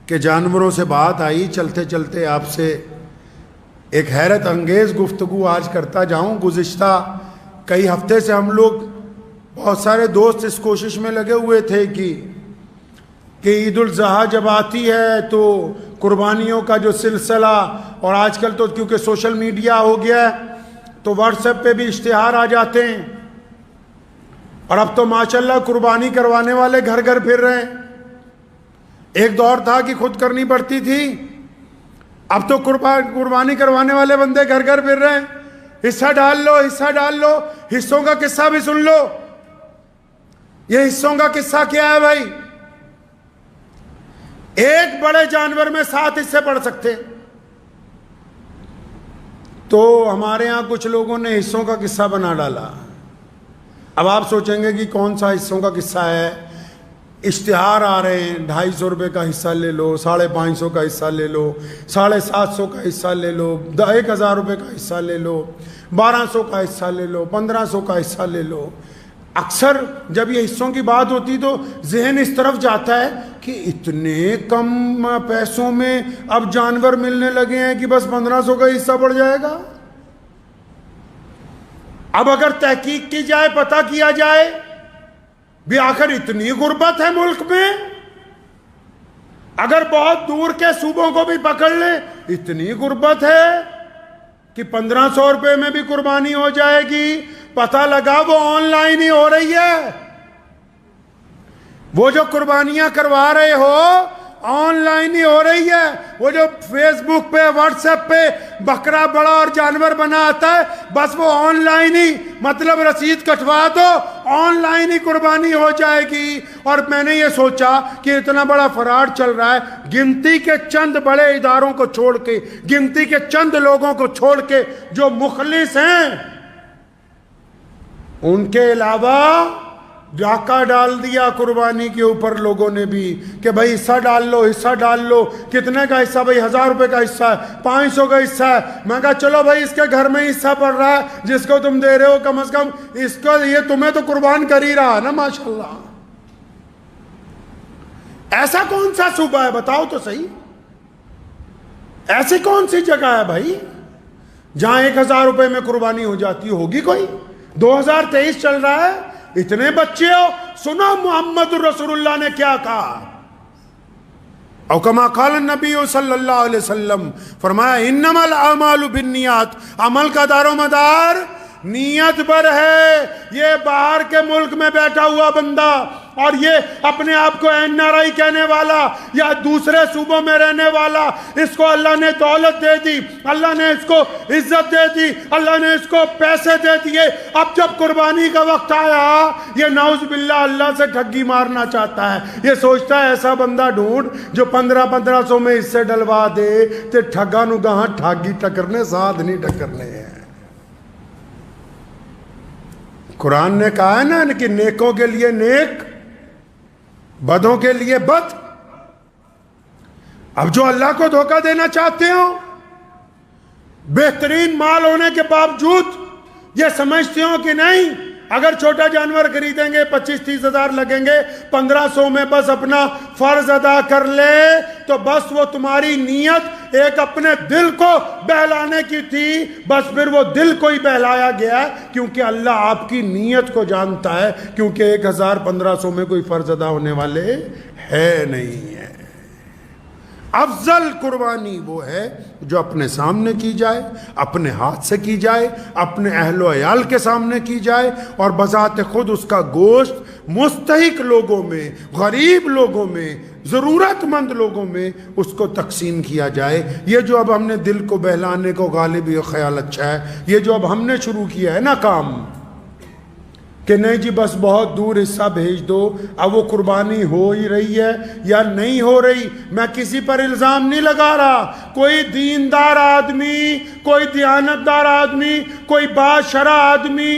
کہ جانوروں سے بات آئی، چلتے چلتے آپ سے ایک حیرت انگیز گفتگو آج کرتا جاؤں۔ گزشتہ کئی ہفتے سے ہم لوگ بہت سارے دوست اس کوشش میں لگے ہوئے تھے کہ عید الاضحیٰ جب آتی ہے تو قربانیوں کا جو سلسلہ، اور آج کل تو کیونکہ سوشل میڈیا ہو گیا ہے تو واٹس ایپ پہ بھی اشتہار آ جاتے ہیں، اور اب تو ماشاءاللہ قربانی کروانے والے گھر گھر پھر رہے ہیں۔ ایک دور تھا کہ خود کرنی پڑتی تھی، اب تو قربانی کروانے والے بندے گھر گھر پھر رہے ہیں، حصہ ڈال لو، حصہ ڈال لو۔ حصوں کا قصہ بھی سن لو۔ یہ حصوں کا قصہ کیا ہے بھائی؟ ایک بڑے جانور میں 7 حصے پڑ سکتے، تو ہمارے ہاں کچھ لوگوں نے حصوں کا قصہ بنا ڈالا۔ اب آپ سوچیں گے کہ کون سا حصوں کا قصہ ہے؟ اشتہار آ رہے ہیں، 250 روپے کا حصہ لے لو، 550 کا حصہ لے لو، 750 کا حصہ لے لو، 1000 روپے کا حصہ لے لو، 1200 کا حصہ لے لو، 1500 کا حصہ لے لو۔ اکثر جب یہ حصوں کی بات ہوتی تو ذہن اس طرف جاتا ہے کہ اتنے کم پیسوں میں اب جانور ملنے لگے ہیں کہ بس 1500 کا حصہ پڑ جائے گا۔ اب اگر تحقیق کی جائے، پتہ کیا جائے بھی آخر اتنی غربت ہے ملک میں، اگر بہت دور کے صوبوں کو بھی پکڑ لیں اتنی غربت ہے کہ 1500 روپے میں بھی قربانی ہو جائے گی، پتہ لگا وہ آن لائن ہی ہو رہی ہے۔ وہ جو قربانیاں کروا رہے ہو آن لائن ہی ہو رہی ہے۔ وہ جو فیس بک پہ، واٹس ایپ پہ بکرا بڑا اور جانور بنا آتا ہے، بس وہ آن لائن ہی، مطلب رسید کٹوا دو، آن لائن ہی قربانی ہو جائے گی۔ اور میں نے یہ سوچا کہ اتنا بڑا فراڈ چل رہا ہے، گنتی کے چند بڑے اداروں کو چھوڑ کے، گنتی کے چند لوگوں کو چھوڑ کے جو مخلص ہیں، ان کے علاوہ ڈاکہ ڈال دیا قربانی کے اوپر لوگوں نے بھی کہ بھائی حصہ ڈال لو، حصہ ڈال لو۔ کتنے کا حصہ؟ بھائی 1000 روپے کا حصہ ہے، 500 کا حصہ ہے۔ میں کہا چلو بھائی اس کے گھر میں حصہ پڑ رہا ہے جس کو تم دے رہے ہو، کم از کم اس کو، یہ تمہیں تو قربان کر ہی رہا ہے نا ماشاءاللہ۔ ایسا کون سا صوبہ ہے بتاؤ تو صحیح، ایسی کون سی جگہ ہے بھائی جہاں 1000 روپے میں قربانی ہو جاتی ہوگی؟ کوئی 2023 چل رہا ہے، اتنے بچے ہو۔ سنو محمد رسول اللہ نے کیا کہا، او کما قال النبی صلی اللہ علیہ وسلم، فرمایا انما الاعمال بالنیات، عمل کا دار و مدار نیت پر ہے۔ یہ باہر کے ملک میں بیٹھا ہوا بندہ اور یہ اپنے آپ کو این آر آئی کہنے والا یا دوسرے صوبوں میں رہنے والا، اس کو اللہ نے دولت دے دی، اللہ نے اس کو عزت دے دی، اللہ نے اس کو پیسے دے دیے۔ اب جب قربانی کا وقت آیا، یہ نعوذ باللہ اللہ سے ٹھگی مارنا چاہتا ہے۔ یہ سوچتا ہے ایسا بندہ ڈھونڈ جو 1500 میں اس سے ڈلوا دے تے ٹھگا نو گاہاں ٹھاگی ٹکرنے ساتھ نہیں ٹکرنے ہیں۔ قرآن نے کہا ہے نا کہ نیکوں کے لیے نیک، بدوں کے لیے بد۔ اب جو اللہ کو دھوکہ دینا چاہتے ہو، بہترین مال ہونے کے باوجود یہ سمجھتے ہو کہ نہیں اگر چھوٹا جانور خریدیں گے 25-30 ہزار لگیں گے، 1500 میں بس اپنا فرض ادا کر لے، تو بس وہ تمہاری نیت ایک اپنے دل کو بہلانے کی تھی، بس پھر وہ دل کو ہی بہلایا گیا ہے، کیونکہ اللہ آپ کی نیت کو جانتا ہے، کیونکہ 1500 میں کوئی فرض ادا ہونے والے ہے نہیں ہے۔ افضل قربانی وہ ہے جو اپنے سامنے کی جائے، اپنے ہاتھ سے کی جائے، اپنے اہل و عیال کے سامنے کی جائے، اور بذات خود اس کا گوشت مستحق لوگوں میں، غریب لوگوں میں، ضرورت مند لوگوں میں اس کو تقسیم کیا جائے۔ یہ جو اب ہم نے دل کو بہلانے کو، غالب یہ خیال اچھا ہے، یہ جو اب ہم نے شروع کیا ہے نا کام کہ نہیں جی بس بہت دور حصہ بھیج دو، اب وہ قربانی ہو ہی رہی ہے یا نہیں ہو رہی، میں کسی پر الزام نہیں لگا رہا۔ کوئی دیندار آدمی، کوئی دیانتدار آدمی، کوئی باشرع آدمی